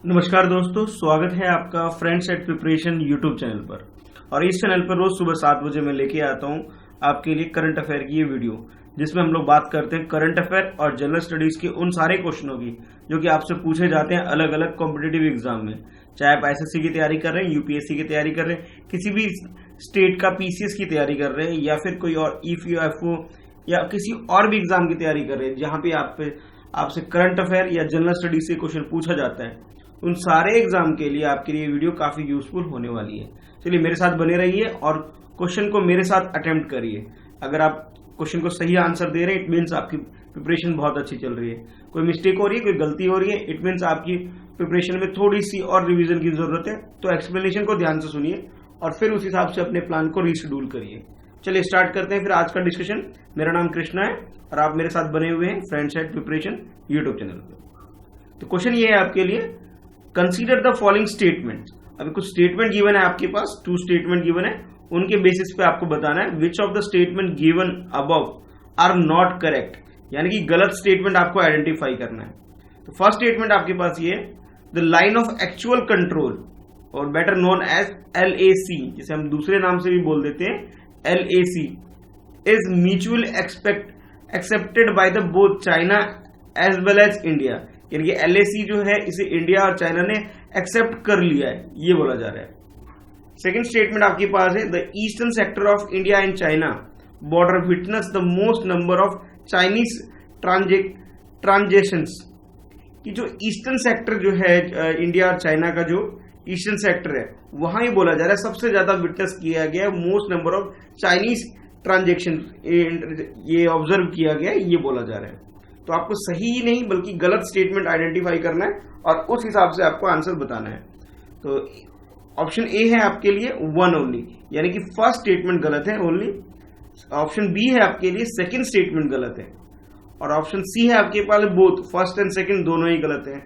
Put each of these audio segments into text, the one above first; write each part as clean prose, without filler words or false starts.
नमस्कार दोस्तों, स्वागत है आपका friends at preparation YouTube channel पर। और इस चैनल पर रोज सुबह 7 बजे मैं लेके आता हूं आपके लिए करंट अफेयर की ये वीडियो, जिसमें हम लोग बात करते हैं करंट अफेयर और जनरल स्टडीज के उन सारे क्वेश्चनों की जो कि आपसे पूछे जाते हैं अलग अलग कॉम्पिटेटिव एग्जाम में। चाहे आप एसएससी की तैयारी कर रहे हैं, यूपीएससी की तैयारी कर रहे हैं, किसी भी स्टेट का पीसीएस की तैयारी कर रहे हैं, या फिर कोई और ईपीएफओ या किसी और भी एग्जाम की तैयारी कर रहे हैं जहां पे आपसे करंट अफेयर या जनरल स्टडीज से क्वेश्चन पूछा जाता है, उन सारे एग्जाम के लिए आपके लिए वीडियो काफी यूजफुल होने वाली है। चलिए मेरे साथ बने रहिए और क्वेश्चन को मेरे साथ अटेम्प्ट करिए। अगर आप क्वेश्चन को सही आंसर दे रहे हैं, इट मीन्स आपकी प्रिपरेशन बहुत अच्छी चल रही है। कोई मिस्टेक हो रही है, कोई गलती हो रही है, इट मीन्स आपकी प्रिपरेशन में थोड़ी सी और रिवीजन की जरूरत है। तो एक्सप्लेनेशन को ध्यान से सुनिए और फिर उस हिसाब से अपने प्लान को रीशेड्यूल करिए। चलिए स्टार्ट करते हैं फिर आज का डिस्कशन। मेरा नाम कृष्णा है और आप मेरे साथ बने हुए हैं friends at preparation YouTube channel पर। तो क्वेश्चन ये है आपके लिए, कंसीडर द फॉलोइंग स्टेटमेंट। अभी कुछ स्टेटमेंट गिवन है आपके पास, 2 स्टेटमेंट गिवन है, उनके बेसिस पे आपको बताना है which of the statement given above are not correct, यानी कि गलत स्टेटमेंट आपको आइडेंटिफाई करना है। तो फर्स्ट स्टेटमेंट आपके पास ये, the line of actual control और बेटर नोन एज LAC, जिसे हम दूसरे नाम से भी बोल देते हैं LAC, is mutual accepted by the both China as well as India, यानी कि LAC जो है इसे इंडिया और चाइना ने एक्सेप्ट कर लिया है, ये बोला जा रहा है। सेकंड स्टेटमेंट आपके पास है, the eastern sector of India and China border witness the most number of Chinese transactions, कि जो ईस्टर्न सेक्टर जो है इंडिया और चाइना का जो ईस्टर्न सेक्टर है, वहां ही बोला जा रहा है सबसे ज्यादा विटनेस किया गया है, most number of Chinese transaction ये ऑब्जर्व किया गया है, ये बोला जा रहा है। तो आपको सही ही नहीं बल्कि गलत स्टेटमेंट आइडेंटिफाई करना है और उस हिसाब से आपको आंसर बताना है। तो ऑप्शन ए है आपके लिए 1 ओनली, यानी कि फर्स्ट स्टेटमेंट गलत है ओनली। ऑप्शन बी है आपके लिए सेकंड स्टेटमेंट गलत है, और ऑप्शन सी है आपके पास बोथ फर्स्ट एंड सेकंड दोनों ही गलत है।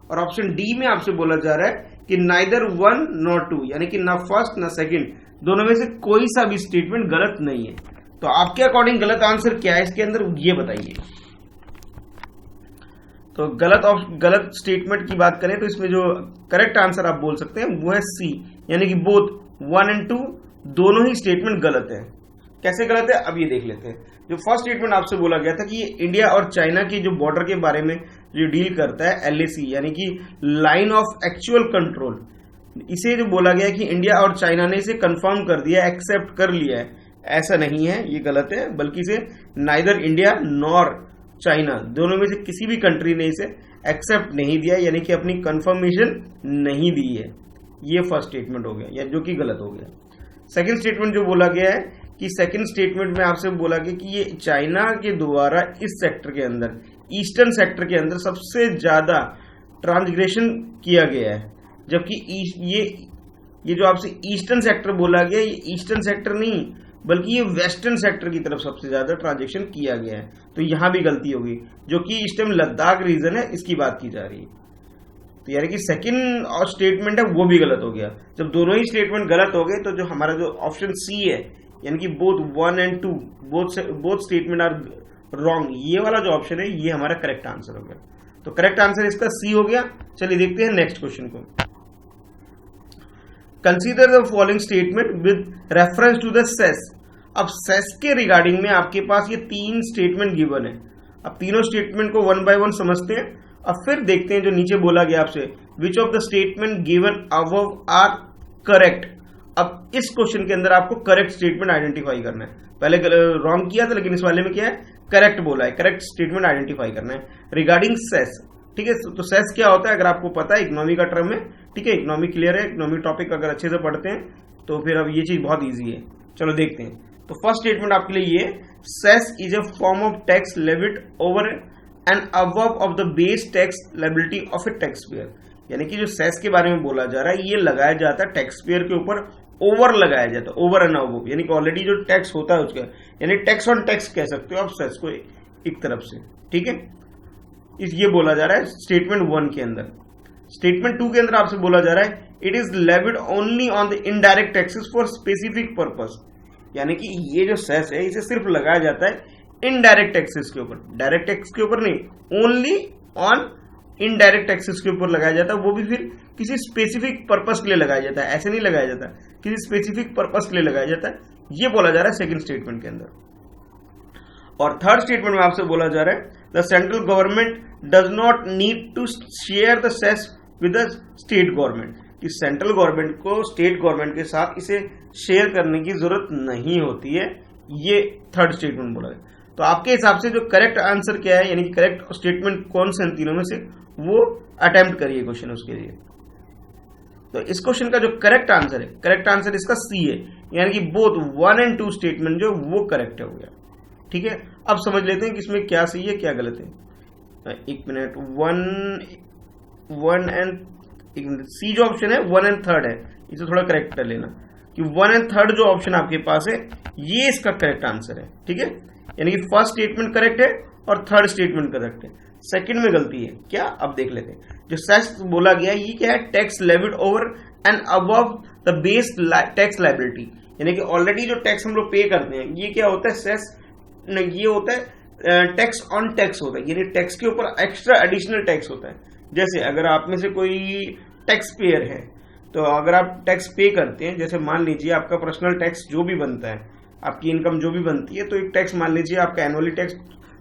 और ऑप्शन डी में आपसे बोला जा रहा है कि नाइदर 1 नॉर 2, यानी कि ना फर्स्ट ना सेकंड, दोनों में से कोई सा भी स्टेटमेंट गलत नहीं है। तो आपके अकॉर्डिंग गलत आंसर क्या है इसके अंदर, ये बताइए। तो गलत स्टेटमेंट की बात करें तो इसमें जो करेक्ट आंसर आप बोल सकते हैं वो है सी, यानी कि बोथ 1 एंड 2 दोनों ही स्टेटमेंट गलत है। कैसे गलत है अब ये देख लेते हैं। जो फर्स्ट स्टेटमेंट आपसे बोला गया था कि ये इंडिया और चाइना की जो बॉर्डर के बारे में जो डील करता है LAC, यानी कि लाइन ऑफ एक्चुअल कंट्रोल, इसे जो बोला गया कि इंडिया और चाइना ने इसे कंफर्म कर दिया, एक्सेप्ट कर लिया है, ऐसा नहीं है, ये गलत है। बल्कि इसे नाइदर इंडिया नॉर चाइना दोनों में से किसी भी कंट्री ने इसे एक्सेप्ट नहीं दिया, यानी कि अपनी कंफर्मेशन नहीं दी है। ये फर्स्ट स्टेटमेंट हो गया, या जो कि गलत हो गया। सेकंड स्टेटमेंट जो बोला गया है कि सेकंड स्टेटमेंट में आपसे बोला गया कि ये चाइना के द्वारा इस सेक्टर के अंदर, ईस्टर्न सेक्टर के अंदर सबसे ज्यादा ट्रांसग्रेशन किया गया है, जबकि ये जो आपसे ईस्टर्न सेक्टर बोला गया, ये ईस्टर्न सेक्टर नहीं बल्कि ये वेस्टर्न सेक्टर की तरफ सबसे ज्यादा ट्रांजेक्शन किया गया है। तो यहां भी गलती होगी, जो कि इस टाइम लद्दाख रीजन है, इसकी बात की जा रही है। तो यानी कि सेकंड और स्टेटमेंट है वो भी गलत हो गया। जब दोनों ही स्टेटमेंट गलत हो गए तो जो हमारा जो ऑप्शन सी है, यानी कि both 1 and 2 both statement are wrong, ये वाला जो ऑप्शन है ये हमारा करेक्ट आंसर हो गया। तो करेक्ट आंसर इसका सी हो गया। चलिए देखते हैं नेक्स्ट क्वेश्चन को। Consider the following statement with reference to the cess. अब सेस के रिगार्डिंग में आपके पास ये 3 स्टेटमेंट गिवन है। अब तीनों स्टेटमेंट को 1 बाय 1 समझते हैं और फिर देखते हैं जो नीचे बोला गया आपसे, which of the statement given above are correct. अब इस क्वेश्चन के अंदर आपको करेक्ट स्टेटमेंट आइडेंटिफाई करना है। पहले रॉन्ग किया था, लेकिन इस वाले में क्या है, करेक्ट बोला है, करेक्ट स्टेटमेंट आइडेंटिफाई करना है रिगार्डिंग सेस। ठीक है, तो सेस क्या होता है अगर आपको पता है, इकोनॉमी का टर्म है। ठीक है, इकोनॉमी क्लियर है, इकोनॉमी टॉपिक अगर अच्छे से पढ़ते हैं तो फिर अब ये चीज बहुत ईजी है। चलो देखते हैं। तो फर्स्ट स्टेटमेंट आपके लिए ये, cess is a form of tax levied over and above of the base tax liability of a tax payer, यानी कि जो सेस के बारे में बोला जा रहा है ये लगाया जाता है टैक्स पेयर के ऊपर, ओवर लगाया जाता है, ओवर एंड अबव, यानी कि ऑलरेडी जो टैक्स होता है उसका, यानी टैक्स ऑन टैक्स कह सकते हो आप सेस को एक तरफ से। ठीक है, ये बोला जा रहा है स्टेटमेंट 1 के अंदर। स्टेटमेंट 2 के अंदर आपसे बोला जा रहा है it is levied only on the indirect taxes for specific purpose, यानी कि ये जो सेस है इसे सिर्फ लगाया जाता है इनडायरेक्ट टैक्सेस के ऊपर, डायरेक्ट टैक्स के ऊपर नहीं, ओनली ऑन इनडायरेक्ट टैक्सेस के ऊपर लगाया जाता है, वो भी फिर किसी स्पेसिफिक पर्पस के लिए लगाया जाता है, ऐसे नहीं लगाया जाता, किसी स्पेसिफिक पर्पस के लिए लगाया जाता है, ये बोला जा रहा है सेकंड स्टेटमेंट के अंदर। और थर्ड स्टेटमेंट में आपसे बोला जा रहा है the central government does not need to share the cess with the state government, कि सेंट्रल गवर्नमेंट को स्टेट गवर्नमेंट के साथ इसे शेयर करने की जरूरत नहीं होती है, ये थर्ड स्टेटमेंट बोला है। तो आपके हिसाब से जो करेक्ट आंसर क्या है, यानी कि करेक्ट स्टेटमेंट कौन से इन तीनों में से, वो अटेम्प्ट करिए क्वेश्चन उसके लिए। तो इस क्वेश्चन का जो करेक्ट आंसर है, करेक्ट आंसर इसका सी है, यानी कि बोथ 1 और 2 स्टेटमेंट जो वो करेक्ट हो गया। ठीक है, अब समझ लेते हैं कि इसमें क्या सही है क्या गलत है। एक मिनट, वन एंड सी जो ऑप्शन है 1 और 3 है, इसे थोड़ा करेक्ट कर लेना कि 1 और 3 जो ऑप्शन आपके पास है ये इसका करेक्ट आंसर है। ठीक है, यानी कि फर्स्ट स्टेटमेंट करेक्ट है और थर्ड स्टेटमेंट करेक्ट है, सेकंड में गलती है क्या, अब देख लेते हैं। जो सेस बोला गया ये क्या है, tax levied over and above the base tax liability, यानी कि ऑलरेडी जो टैक्स हम लोग पे करते हैं ये क्या होता है, सेस ये होता है टैक्स ऑन टैक्स होता है, यानी टैक्स के ऊपर एक्स्ट्रा एडिशनल टैक्स होता है। जैसे अगर आप में से कोई टैक्स पेयर है, तो अगर आप टैक्स पे करते हैं, जैसे मान लीजिए आपका पर्सनल टैक्स जो भी बनता है, आपकी इनकम जो भी बनती है, तो एक टैक्स मान लीजिए आपका एनुअली टैक्स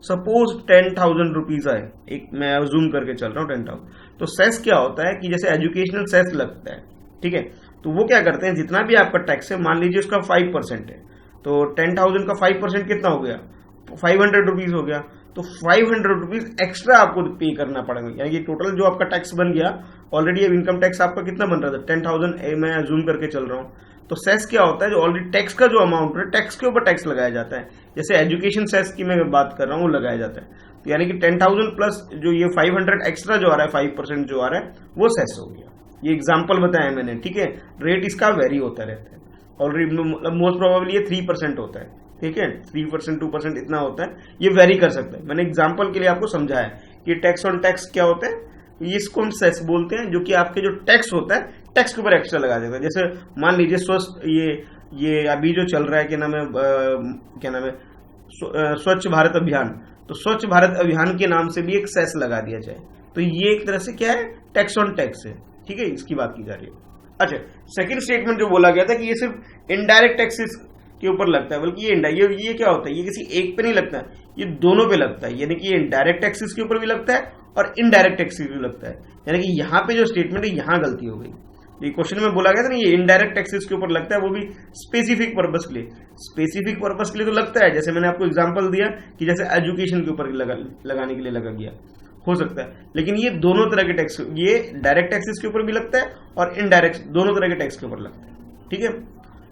सपोज 10,000 रुपीज आए, एक मैं जूम करके चल रहा हूँ 10,000, तो सेस क्या होता है कि जैसे एजुकेशनल सेस लगता है, ठीक है, तो वो क्या करते हैं, जितना भी आपका टैक्स है मान लीजिए उसका 5% है, तो 10,000 का 5% कितना हो गया, 500 रुपीज हो गया, तो 500 रुपीज एक्स्ट्रा आपको पे करना पड़ेगा, यानी कि टोटल जो आपका टैक्स बन गया, ऑलरेडी अब इनकम टैक्स आपका कितना बन रहा था 10,000, मैं जूम करके चल रहा हूँ, तो सेस क्या होता है, जो ऑलरेडी टैक्स का जो अमाउंट है टैक्स के ऊपर टैक्स लगाया जाता है, जैसे एजुकेशन सेस की मैं बात कर रहा हूँ वो लगाया जाता है, तो यानी कि 10,000 प्लस जो ये 500 एक्स्ट्रा जो आ रहा है 5% जो आ रहा है वो सेस हो गया। ये एग्जाम्पल बताया मैंने, ठीक है, रेट इसका वेरी होता रहता है, ऑलरेडी मोस्ट प्रोबेबली ये 3% होता है, ठीक है, 3% 2% इतना होता है, ये वेरी कर सकता है। मैंने एग्जाम्पल के लिए आपको समझाया कि टैक्स ऑन टैक्स क्या होता है, इसको हम सेस बोलते हैं, जो कि आपके जो टैक्स होता है टैक्स के ऊपर एक्स्ट्रा लगा देता है। जैसे मान लीजिए ये अभी जो चल रहा है क्या नाम है स्वच्छ भारत अभियान, तो स्वच्छ भारत अभियान के नाम से भी एक सेस लगा दिया जाए, तो ये एक तरह से क्या है, टैक्स ऑन टैक्स है, ठीक है, इसकी बात की जा रही है। अच्छा, सेकंड स्टेटमेंट जो बोला गया था कि ये सिर्फ इनडायरेक्ट टैक्सेस के ऊपर लगता है, बल्कि ये क्या होता है, ये किसी एक पे नहीं लगता है, ये दोनों पे लगता है, यानी कि ये डायरेक्ट टैक्सेस के ऊपर भी लगता है और इनडायरेक्ट टैक्सेस भी लगता है, यानी कि यहाँ पे जो स्टेटमेंट है यहाँ गलती हो गई। ये क्वेश्चन में बोला गया था ना, ये इनडायरेक्ट टैक्सेस के ऊपर लगता है, वो भी स्पेसिफिक पर्पस के लिए, स्पेसिफिक पर्पस के लिए तो लगता है, जैसे मैंने आपको एग्जांपल दिया कि जैसे एजुकेशन के ऊपर लगाने के लिए लगा गया, हो सकता है, लेकिन ये दोनों तरह के टैक्स, ये डायरेक्ट टैक्सेस के ऊपर भी लगता है और इनडायरेक्ट दोनों तरह के टैक्स के ऊपर लगता है, ठीक है।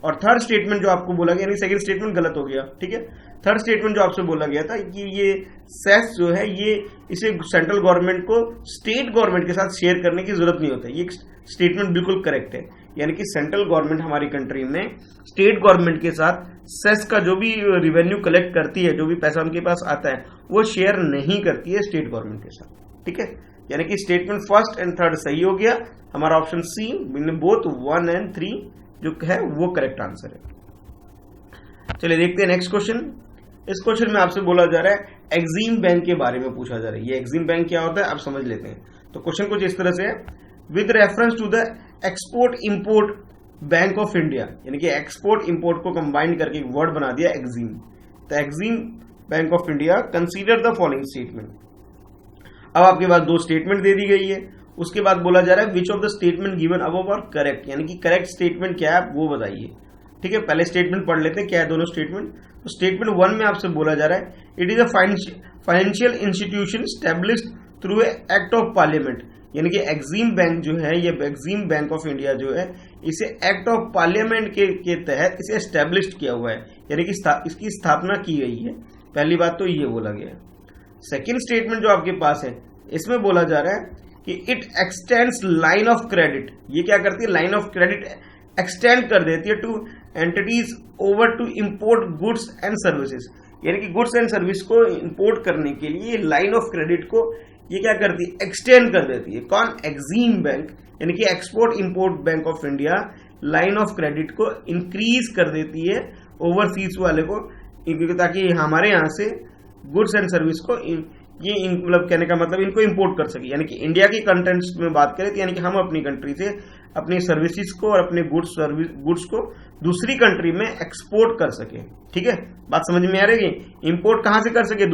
और थर्ड स्टेटमेंट जो आपको बोला गया, यानी सेकंड स्टेटमेंट गलत हो गया, ठीक है। थर्ड स्टेटमेंट जो आपसे बोला गया था कि ये सेस जो है ये इसे सेंट्रल गवर्नमेंट को स्टेट गवर्नमेंट के साथ शेयर करने की जरूरत नहीं होता, ये स्टेटमेंट बिल्कुल करेक्ट है, यानी कि सेंट्रल गवर्नमेंट हमारी कंट्री में स्टेट गवर्नमेंट के साथ सेस का जो भी रिवेन्यू कलेक्ट करती है, जो भी पैसा उनके पास आता है वो शेयर नहीं करती है स्टेट गवर्नमेंट के साथ, ठीक है। यानी कि स्टेटमेंट फर्स्ट एंड थर्ड सही हो गया, हमारा ऑप्शन सी बोथ 1 और 3 जो है वो करेक्ट आंसर है। चलिए देखते हैं नेक्स्ट क्वेश्चन। इस क्वेश्चन में आपसे बोला जा रहा है एक्सिम बैंक के बारे में पूछा जा रहा है। ये एक्सिम बैंक क्या होता है आप समझ लेते हैं। तो क्वेश्चन कुछ इस तरह से है, with reference to the export import bank of India, यानी कि एक्सपोर्ट इंपोर्ट को कंबाइन करके एक वर्ड बना दिया एक्सिम। तो Exim bank of India consider the following statement. अब आपके पास दो स्टेटमेंट दे दी गई है, उसके बाद बोला जा रहा है which of the statement given above are correct, यानी कि करेक्ट स्टेटमेंट क्या है वो बताइए, ठीक है। पहले स्टेटमेंट पढ़ लेते हैं क्या है दोनों स्टेटमेंट। तो स्टेटमेंट 1 में आपसे बोला जा रहा है it is a financial institution established through a act of parliament, यानी कि एक्सिम बैंक जो है, ये एक्सिम बैंक ऑफ इंडिया जो है इसे एक्ट ऑफ पार्लियामेंट के तहत इसे एस्टेब्लिश्ड किया हुआ है, यानी कि इसकी स्थापना की गई है। पहली बात तो ये बोला गया। सेकेंड स्टेटमेंट जो आपके पास है इसमें बोला जा रहा है कि it extends line of credit, ये क्या करती है, लाइन ऑफ क्रेडिट एक्सटेंड कर देती है to entities over to import goods and services, यानी कि गुड्स एंड सर्विस को इंपोर्ट करने के लिए लाइन ऑफ क्रेडिट को ये क्या करती है, एक्सटेंड कर देती है। कौन, एक्सिम बैंक, यानी कि export import bank of India line of credit को इंक्रीज कर देती है ओवरसीज वाले को, ताकि हमारे यहां से गुड्स एंड सर्विस को ये मतलब कहने का मतलब इनको इंपोर्ट कर सके, यानी कि इंडिया की कंटेंट्स में बात करें तो यानी कि हम अपनी कंट्री से अपनी सर्विसेज को और अपने गुड्स को दूसरी कंट्री में एक्सपोर्ट कर सके। ठीक है, बात समझ में आ रही है? इंपोर्ट कहां से कर सके?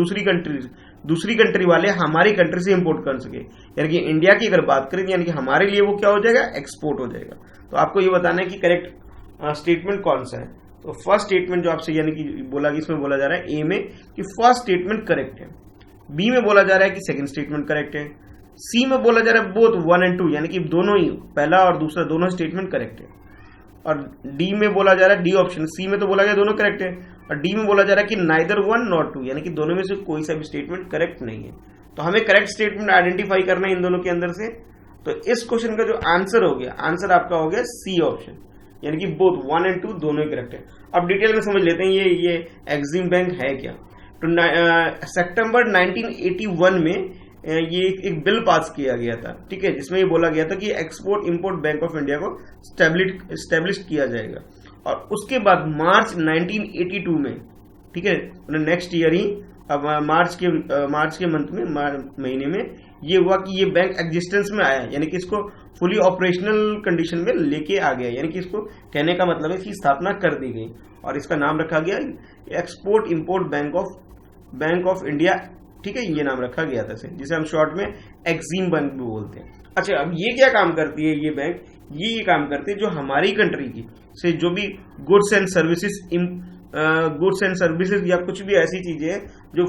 दूसरी कंट्री वाले हमारी कंट्री से इंपोर्ट कर सके, यानी कि इंडिया की अगर बात करें यानी कि हमारे लिए वो क्या हो जाएगा? एक्सपोर्ट हो जाएगा। तो आपको ये बताना है कि करेक्ट स्टेटमेंट कौन सा है। तो फर्स्ट स्टेटमेंट जो आपसे यानी कि बोला कि इसमें बोला जा रहा है ए में कि फर्स्ट स्टेटमेंट करेक्ट है, बी में बोला जा रहा है कि सेकंड स्टेटमेंट करेक्ट है, सी में बोला जा रहा है बोथ 1 और 2 यानी कि दोनों ही पहला और दूसरा दोनों स्टेटमेंट करेक्ट है, और डी में बोला जा रहा है, डी ऑप्शन, सी में तो बोला गया दोनों करेक्ट है, और डी में बोला जा रहा है कि नाइदर 1 नॉट 2 यानी कि दोनों में से कोई सा भी स्टेटमेंट करेक्ट नहीं है। तो हमें करेक्ट स्टेटमेंट आइडेंटिफाई करना है इन दोनों के अंदर से। तो इस क्वेश्चन का जो आंसर हो गया, आंसर आपका हो गया सी ऑप्शन, यानी कि बोथ 1 और 2 दोनों ही करेक्ट है। अब डिटेल में समझ लेते हैं ये एक्सिम बैंक है क्या। तो सितंबर 1981 में ये एक बिल पास किया गया था, ठीक है, जिसमें ये बोला गया था कि export import bank of India को स्टैब्लिश किया जाएगा। और उसके बाद मार्च 1982 में, ठीक है, नेक्स्ट ईयर ही अब मार्च के मंथ में महीने में ये हुआ कि ये बैंक एग्जिस्टेंस में आया, यानी कि इसको फुली ऑपरेशनल कंडीशन में लेके आ गया, यानी कि इसको कहने का मतलब है कि स्थापना कर दी गई और इसका नाम रखा गया export import bank of India. ठीक है, ये नाम रखा गया था जिसे हम शॉर्ट में एक्सिम बैंक भी बोलते हैं। अच्छा, अब ये क्या काम करती है ये बैंक? ये काम करती है जो हमारी कंट्री की से जो भी गुड्स एंड सर्विसेज या कुछ भी ऐसी चीजें हैं जो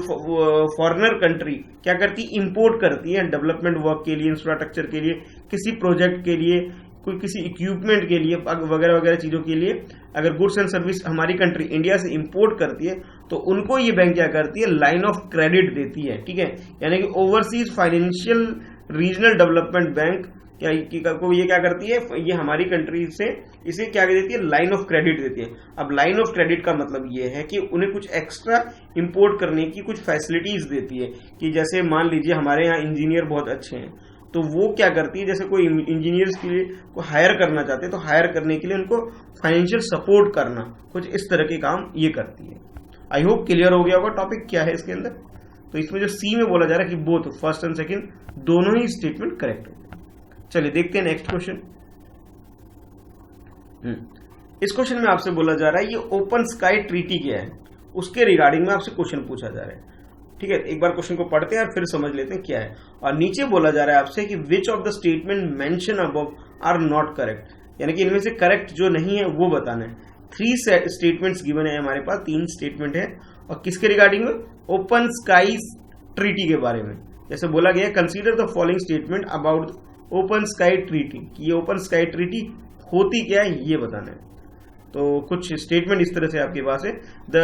फॉरेनर कंट्री क्या करती है, इंपोर्ट करती है डेवलपमेंट वर्क के लिए, इंफ्रास्ट्रक्चर के लिए, किसी प्रोजेक्ट के लिए, कोई किसी इक्विपमेंट के लिए वगैरह वगैरह चीजों के लिए अगर गुड्स एंड सर्विस हमारी कंट्री इंडिया से इंपोर्ट करती है तो उनको ये बैंक क्या करती है, लाइन ऑफ क्रेडिट देती है। ठीक है, यानी कि overseas financial regional development bank को ये क्या करती है, ये हमारी कंट्री से इसे क्या देती है, लाइन ऑफ क्रेडिट देती है। अब लाइन ऑफ क्रेडिट का मतलब ये है कि उन्हें कुछ एक्स्ट्रा इंपोर्ट करने की कुछ फैसिलिटीज देती है, कि जैसे मान लीजिए हमारे यहाँ इंजीनियर बहुत अच्छे हैं तो वो क्या करती है, जैसे कोई इंजीनियर्स के लिए को हायर करना चाहते हैं तो हायर करने के लिए उनको फाइनेंशियल सपोर्ट करना, कुछ इस तरह के काम ये करती है। आई होप क्लियर हो गया होगा टॉपिक क्या है इसके अंदर। तो इसमें जो सी में बोला जा रहा है कि बोथ फर्स्ट एंड सेकंड दोनों ही स्टेटमेंट करेक्ट है। चलिए देखते हैं नेक्स्ट क्वेश्चन। इस क्वेश्चन में आपसे बोला जा रहा है ये ओपन स्काई ट्रीटी क्या है, उसके रिगार्डिंग में आपसे क्वेश्चन पूछा जा रहा है। ठीक है, एक बार क्वेश्चन को पढ़ते हैं और फिर समझ लेते हैं क्या है। और नीचे बोला जा रहा है आपसे कि which of the statement mention above are not correct, यानी कि इनमें से करेक्ट जो नहीं है वो बताना है। 3 स्टेटमेंट्स गिवन है हमारे पास, 3 स्टेटमेंट है और किसके रिगार्डिंग में, ओपन स्काई ट्रीटी के बारे में। जैसे बोला गया consider the following statement about open sky treaty, ये ओपन स्काई ट्रीटी होती क्या है ये बताना है। तो कुछ स्टेटमेंट इस तरह से आपके पास है, the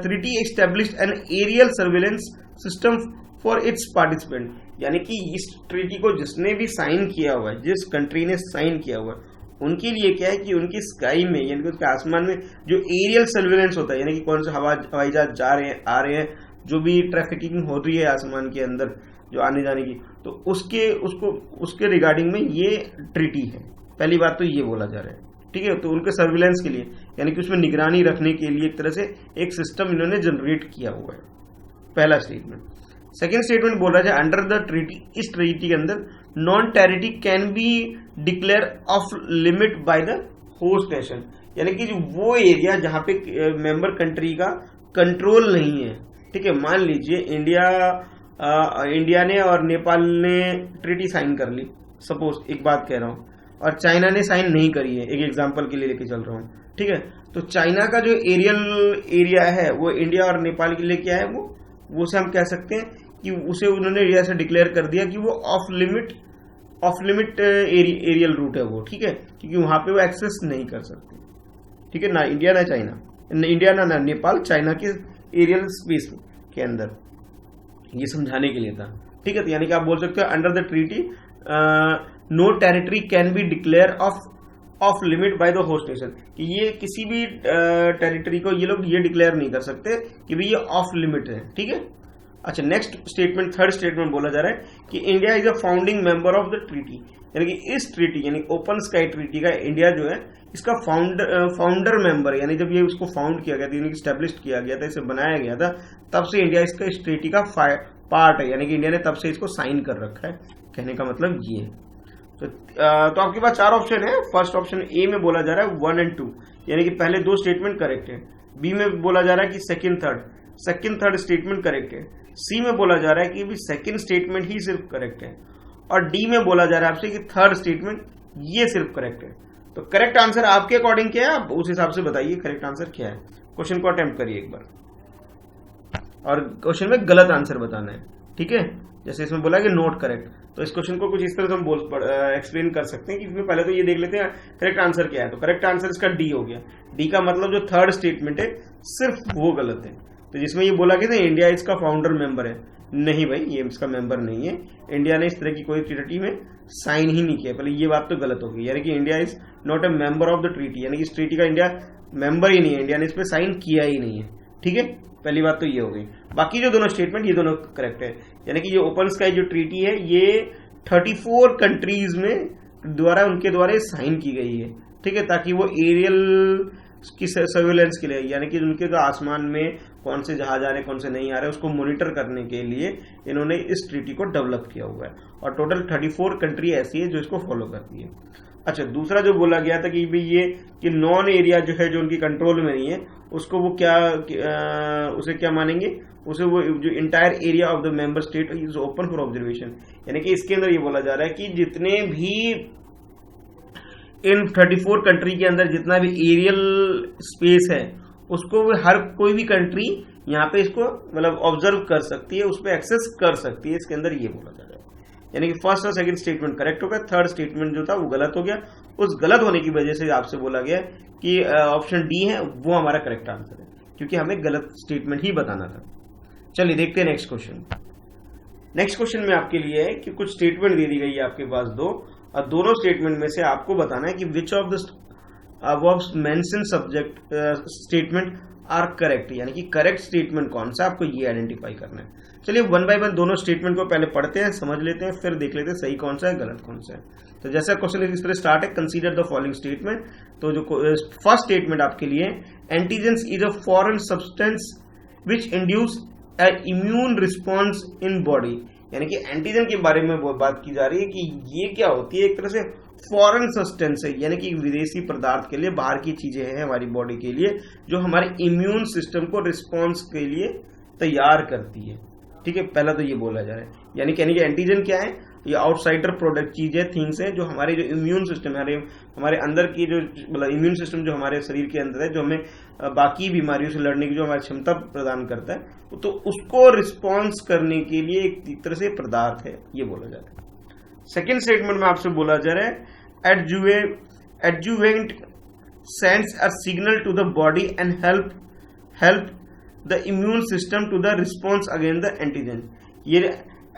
treaty established an aerial surveillance system for its participant, यानी कि इस ट्रीटी को जिसने भी साइन किया हुआ है, जिस कंट्री ने साइन किया हुआ है उनके लिए क्या है कि उनकी स्काई में यानी कि उसके आसमान में जो एरियल सर्वेलेंस होता है, यानी कि कौन से हवाई जहाज जा रहे हैं आ रहे हैं, जो भी ट्रैफिकिंग हो रही है आसमान के अंदर जो आने जाने की, तो उसके रिगार्डिंग में ये ट्रीटी है। पहली बात तो ये बोला जा रहा है, ठीक है, तो उनके सर्विलेंस के लिए यानी कि उसमें निगरानी रखने के लिए एक तरह से एक सिस्टम इन्होंने जनरेट किया हुआ है, पहला स्टेटमेंट। सेकेंड स्टेटमेंट बोल रहा है अंडर द ट्रीटी, इस ट्रीटी के अंदर non territory can be declare off limit by the host nation, यानी कि वो एरिया जहां पे मेंबर कंट्री का कंट्रोल नहीं है। ठीक है, मान लीजिए इंडिया ने और नेपाल ने ट्रीटी साइन कर ली, सपोज एक बात कह रहा हूं, और चाइना ने साइन नहीं करी है, एक एग्जांपल के लिए लेके चल रहा हूं। ठीक है, तो चाइना का जो एरिया है वो इंडिया और नेपाल के लिए क्या है, वो से हम कह सकते हैं कि उसे उन्होंने एरिया से डिक्लेयर कर दिया कि वो ऑफ लिमिट एरियल रूट है वो। ठीक है, क्योंकि वहां पे वो एक्सेस नहीं कर सकते। ठीक है, ना इंडिया ना चाइना, इंडिया ना नेपाल चाइना के एरियल स्पेस के अंदर, ये समझाने के लिए था। ठीक है, तो यानी कि आप बोल सकते हो under the treaty no territory can be declare off limit by the host nation, कि ये किसी भी टेरिटरी को ये लोग ये डिक्लेयर नहीं कर सकते कि भाई ये ऑफ लिमिट है। ठीक है, अच्छा नेक्स्ट स्टेटमेंट, थर्ड स्टेटमेंट बोला जा रहा है कि India is a founding member of the treaty, यानी कि इस ट्रीटी यानी ओपन स्काई ट्रीटी का इंडिया जो है इसका फाउंडर मेंबर, यानी जब ये उसको फाउंड किया गया था, स्टैब्लिश किया गया था, इसे बनाया गया था, तब से इंडिया इस ट्रीटी का पार्ट है, यानी कि इंडिया ने तब से इसको साइन कर रखा है। कहने का मतलब ये है। तो आपके पास 4 ऑप्शन है। फर्स्ट ऑप्शन ए में बोला जा रहा है 1 और 2, यानी कि पहले 2 स्टेटमेंट करेक्ट है। बी में बोला जा रहा है कि सेकंड थर्ड स्टेटमेंट करेक्ट है। सी में बोला जा रहा है कि भी सेकंड स्टेटमेंट ही सिर्फ करेक्ट है। और डी में बोला जा रहा है आपसे कि थर्ड स्टेटमेंट ये सिर्फ करेक्ट है। तो करेक्ट आंसर आपके अकॉर्डिंग क्या है, आप उस हिसाब से बताइए करेक्ट आंसर क्या है। क्वेश्चन को अटेम्प्ट करिए एक बार, और क्वेश्चन में गलत आंसर बताना है, ठीक है। जैसे इसमें बोला कि नोट करेक्ट, तो इस क्वेश्चन को कुछ इस तरह से हम एक्सप्लेन कर सकते हैं कि इसमें पहले तो ये देख लेते हैं करेक्ट आंसर क्या है। तो करेक्ट आंसर इसका डी हो गया। डी का मतलब जो थर्ड स्टेटमेंट है सिर्फ वो गलत है। तो जिसमें ये बोला कि इंडिया इसका फाउंडर मेंबर है, नहीं भाई ये इसका मेंबर नहीं है। इंडिया ने इस तरह की कोई ट्रीटी में साइन ही नहीं किया। पहले ये बात तो गलत होगी, यानी कि India is not a member of the treaty, यानी कि इस ट्रीटी का इंडिया मेंबर ही नहीं है, इंडिया ने इस पर साइन किया ही नहीं है, ठीक है। पहली बात तो ये हो गई। बाकी जो दोनों स्टेटमेंट ये दोनों करेक्ट है, यानी कि ये ओपन स्काई जो ट्रीटी है ये 34 कंट्रीज में द्वारा उनके द्वारा साइन की गई है, ठीक है, ताकि वो एरियल की सर्वेलेंस के लिए, यानी कि उनके जो आसमान में कौन से जहाज आ रहे कौन से नहीं आ रहे उसको मॉनिटर करने के लिए इन्होंने इस ट्रीटी को डेवलप किया हुआ है। और टोटल 34 कंट्री ऐसी है जो इसको फॉलो करती है। अच्छा, दूसरा जो बोला गया था कि भाई ये कि नॉन एरिया जो है जो उनकी कंट्रोल में नहीं है उसको वो उसे क्या मानेंगे, उसे वो जो entire area of the member state is open for observation, यानी कि इसके अंदर ये बोला जा रहा है कि जितने भी इन 34 कंट्री के अंदर जितना भी एरियल स्पेस है उसको हर कोई भी कंट्री यहाँ पे इसको मतलब ऑब्जर्व कर सकती है, उस पर एक्सेस कर सकती है। इसके अंदर ये बोला जा रहा है, यानी कि फर्स्ट और सेकंड स्टेटमेंट करेक्ट हो गया, थर्ड स्टेटमेंट जो था वो गलत हो गया। उस गलत होने की वजह से आपसे बोला गया कि ऑप्शन डी है वो हमारा करेक्ट आंसर है, क्योंकि हमें गलत स्टेटमेंट ही बताना था। चलिए देखते हैं नेक्स्ट क्वेश्चन। नेक्स्ट क्वेश्चन में आपके लिए है कि कुछ स्टेटमेंट दे दी गई है आपके पास 2, और दोनों स्टेटमेंट में से आपको बताना है कि which of the above mention subject statement are correct, यानी कि करेक्ट स्टेटमेंट कौन सा आपको ये आइडेंटिफाई करना है। चलिए 1 बाय 1 दोनों स्टेटमेंट को पहले पढ़ते हैं, समझ लेते हैं, फिर देख लेते हैं सही कौन सा है गलत कौन सा है। तो जैसा क्वेश्चन इस तरह स्टार्ट है, कंसीडर द फॉलोइंग स्टेटमेंट। तो जो फर्स्ट स्टेटमेंट आपके लिए, antigens is a foreign substance which induce A immune response in body, यानी कि एंटीजन के बारे में बात की जा रही है कि ये क्या होती है, एक तरह से फॉरेन सब्सटेंस है, यानी कि विदेशी पदार्थ के लिए बाहर की चीजें हैं हमारी बॉडी के लिए जो हमारे इम्यून सिस्टम को रिस्पॉन्स के लिए तैयार करती है, ठीक है। पहला तो ये बोला जा रहा है, यानी कि एंटीजन क्या है, ये आउटसाइडर प्रोडक्ट चीजें थिंग्स हैं जो हमारे जो इम्यून सिस्टम है, हमारे अंदर की जो मतलब इम्यून सिस्टम जो हमारे शरीर के अंदर है, जो हमें बाकी बीमारियों से लड़ने की जो हमारी क्षमता प्रदान करता है, तो उसको रिस्पॉन्स करने के लिए एक तरह से पदार्थ है, ये बोला जा रहा है। सेकेंड स्टेटमेंट में आपसे बोला जा रहा है adjuvant sends a signal to the body and help the immune system to the response against the antigen. ये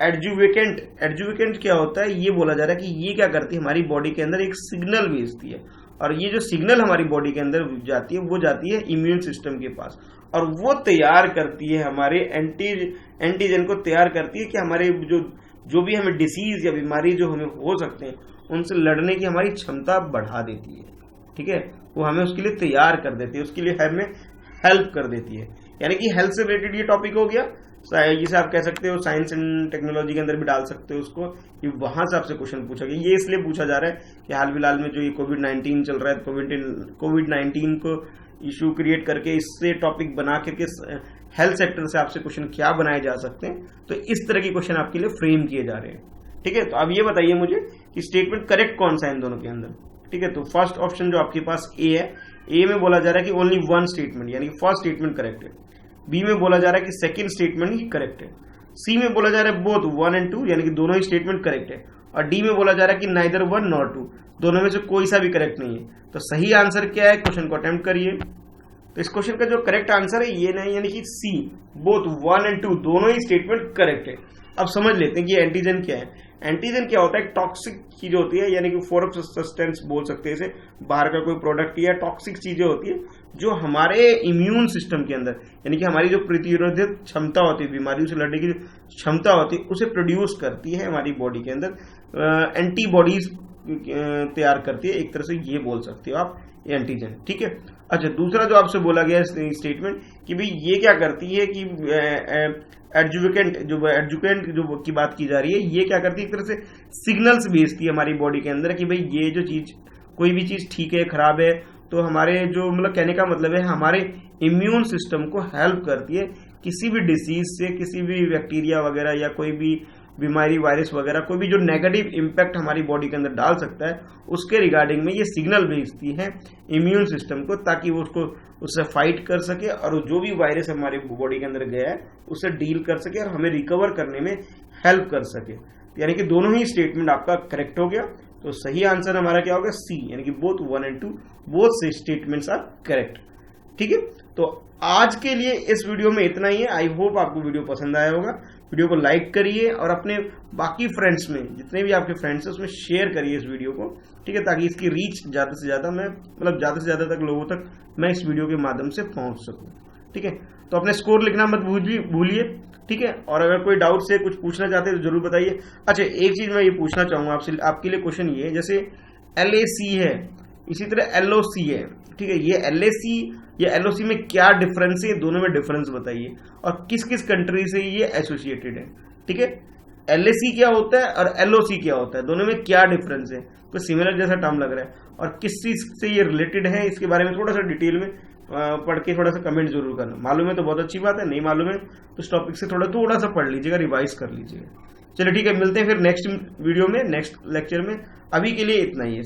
एडजुवेकेंट क्या होता है, ये बोला जा रहा है कि ये क्या करती है, हमारी बॉडी के अंदर एक सिग्नल भेजती है, और ये जो सिग्नल हमारी बॉडी के अंदर जाती है वो जाती है इम्यून सिस्टम के पास, और वो तैयार करती है हमारे एंटीजन को तैयार करती है कि हमारे जो भी हमें डिसीज या बीमारी जो हमें हो सकते हैं उनसे लड़ने की हमारी क्षमता बढ़ा देती है, ठीक है। वो हमें उसके लिए तैयार कर देती है, उसके लिए हमें हेल्प कर देती है, यानी कि हेल्थ से रिलेटेड ये टॉपिक हो गया। जिसे आप कह सकते हो साइंस एंड टेक्नोलॉजी के अंदर भी डाल सकते हो उसको, कि वहां से आपसे क्वेश्चन पूछा गया। ये इसलिए पूछा जा रहा है कि हाल फिलहाल में जो ये कोविड-19 चल रहा है, कोविड-19 को इशू क्रिएट करके इससे टॉपिक बना करके हेल्थ सेक्टर से आपसे क्वेश्चन क्या बनाए जा सकते हैं, तो इस तरह के क्वेश्चन आपके लिए फ्रेम किए जा रहे हैं, ठीक है। तो अब ये बताइए मुझे कि स्टेटमेंट करेक्ट कौन सा है इन दोनों के अंदर, ठीक है। तो फर्स्ट ऑप्शन जो आपके पास ए है, ए में बोला जा रहा है कि ओनली 1 स्टेटमेंट, यानी फर्स्ट स्टेटमेंट करेक्ट है। बी में बोला जा रहा है कि सेकंड स्टेटमेंट ही करेक्ट है। सी में बोला जा रहा है बोथ 1 और 2, यानी कि दोनों ही स्टेटमेंट करेक्ट है। और डी में बोला जा रहा है कि नाइदर 1 नॉर 2, दोनों में से कोई सा भी करेक्ट नहीं है। तो सही आंसर क्या है, क्वेश्चन को अटेम्प्ट करिए। तो इस क्वेश्चन का जो करेक्ट आंसर है ये नहीं, यानी कि सी, बोथ 1 और 2 दोनों ही स्टेटमेंट करेक्ट है। अब समझ लेते हैं कि एंटीजन क्या है। एंटीजन क्या होता है, एक टॉक्सिक चीज होती है, यानी कि फॉरेन सब्सटेंस बोल सकते हैं इसे, बाहर का कोई प्रोडक्ट या टॉक्सिक चीजें होती है जो हमारे इम्यून सिस्टम के अंदर, यानी कि हमारी जो प्रतिरोधक क्षमता होती है, बीमारियों से लड़ने की क्षमता होती है, उसे प्रोड्यूस करती है हमारी बॉडी के अंदर, एंटीबॉडीज तैयार करती है, एक तरह से ये बोल सकते हो आप एंटीजन। ठीक है। अच्छा, दूसरा जो आपसे बोला गया स्टेटमेंट कि भाई ये क्या करती है कि एडजुकेंट जो की बात की जा रही है, ये क्या करती है, एक तरह से सिग्नल्स भेजती है हमारी बॉडी के अंदर कि भाई ये जो चीज, कोई भी चीज ठीक है खराब है, तो हमारे जो मतलब कहने का मतलब है हमारे इम्यून सिस्टम को हेल्प करती है किसी भी डिसीज से, किसी भी बैक्टीरिया वगैरह या कोई भी बीमारी, वायरस वगैरह, कोई भी जो नेगेटिव इंपैक्ट हमारी बॉडी के अंदर डाल सकता है, उसके रिगार्डिंग में ये सिग्नल भेजती है इम्यून सिस्टम को, ताकि वो उससे फाइट कर सके और जो भी वायरस हमारी बॉडी के अंदर गया है उससे डील कर सके और हमें रिकवर करने में हेल्प कर सके। यानी कि दोनों ही स्टेटमेंट आपका करेक्ट हो गया। तो सही आंसर हमारा क्या होगा, सी, यानी कि both 1 and 2 both statements are correct. ठीक है। तो आज के लिए इस वीडियो में इतना ही है। आई होप आपको वीडियो पसंद आया होगा। वीडियो को लाइक करिए और अपने बाकी फ्रेंड्स में, जितने भी आपके फ्रेंड्स हैं, उसमें शेयर करिए इस वीडियो को। ठीक है, ताकि इसकी रीच ज्यादा से ज्यादा ज्यादा से ज्यादा तक लोगों तक मैं इस वीडियो के माध्यम से पहुंच सकूं। ठीक है। तो अपने स्कोर लिखना मत भूलिए। ठीक है। और अगर कोई डाउट से कुछ पूछना चाहते हैं तो जरूर बताइए। अच्छा, एक चीज मैं ये पूछना चाहूंगा आपसे, आपके लिए क्वेश्चन ये है, जैसे LAC है, इसी तरह LOC है। ठीक है। ये LAC या LOC में क्या डिफरेंस है, दोनों में डिफरेंस बताइए और किस किस कंट्री से ये एसोसिएटेड है। ठीक है। LAC क्या होता है और LOC क्या होता है, दोनों में क्या डिफरेंस है, कुछ सिमिलर जैसा टर्म लग रहा है, और किस चीज से ये रिलेटेड है, इसके बारे में थोड़ा सा डिटेल में पढ़ के थोड़ा सा कमेंट जरूर करना। मालूम है तो बहुत अच्छी बात है, नहीं मालूम है तो इस टॉपिक से थोड़ा सा पढ़ लीजिएगा, रिवाइज कर लीजिएगा। चलिए ठीक है, मिलते हैं फिर नेक्स्ट वीडियो में, नेक्स्ट लेक्चर में। अभी के लिए इतना ही है।